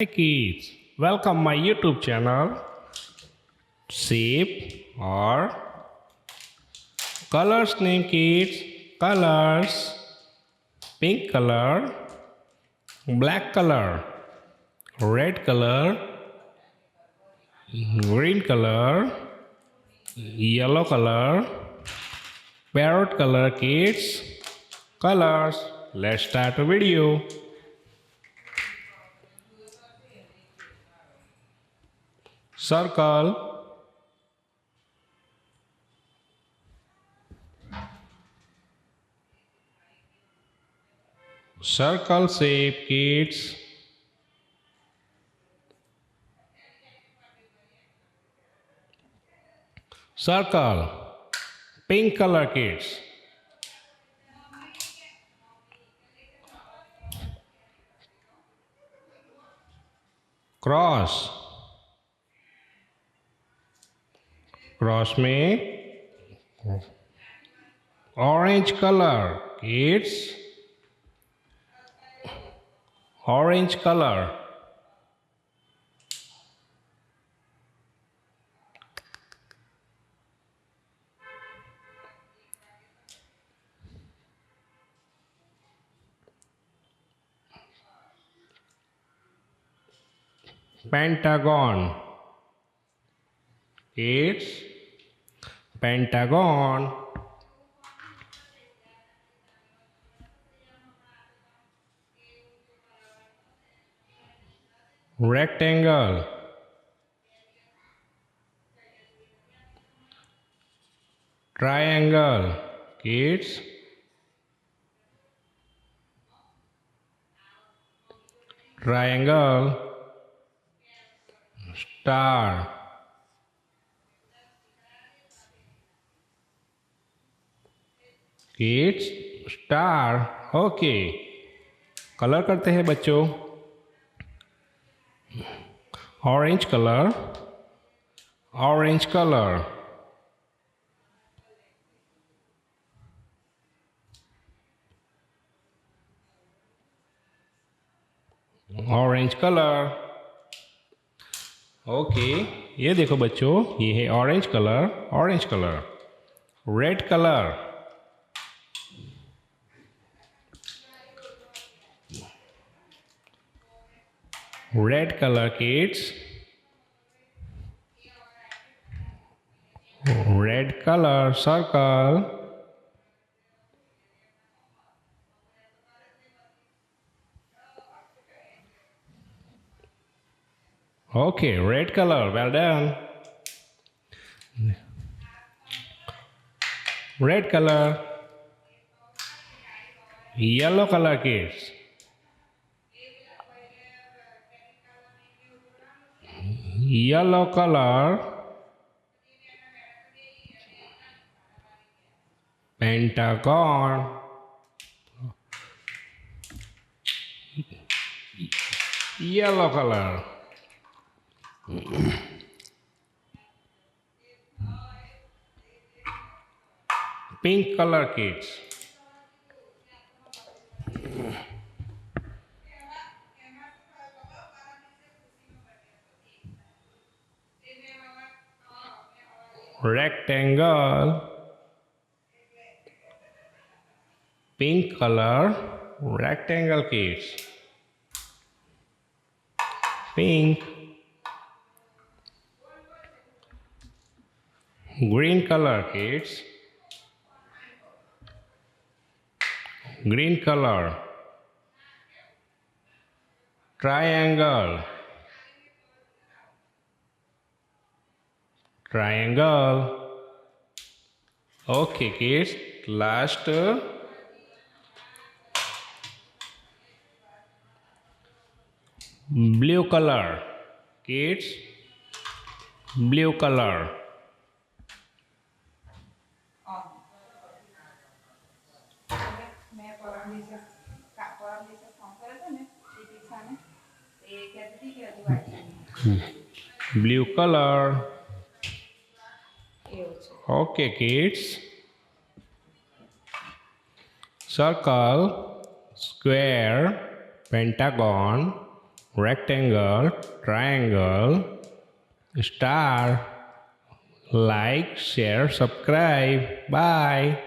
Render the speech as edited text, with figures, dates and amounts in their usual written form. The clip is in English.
Hey kids, welcome my YouTube channel. Shape or colors name kids. Colors: pink color, black color, red color, green color, yellow color, parrot color kids. Colors. Let's start the video. Circle, circle shape kids. Circle, pink color kids. Cross, cross में orange color kids. Orange color. Pentagon kids. Pentagon. Rectangle. Triangle kids. Triangle. Star. Kids star. Okay, colour करते हैं बच्चों. Orange colour, orange colour. Orange colour. Okay, ये देखो बच्चों, ये है orange colour. Orange colour. Red colour. Red color kids. Red color circle. Okay, red color, well done. Red color. Yellow color kids. Yellow color. Pentagon. Yellow color. Pink color kids. Rectangle. Pink color. Rectangle kids. Pink. Green color kids. Green color. Triangle. Triangle. Okay kids, last blue color kids. Blue color. Blue color. Okay kids. Circle, square, pentagon, rectangle, triangle, star. Like, share, subscribe. Bye.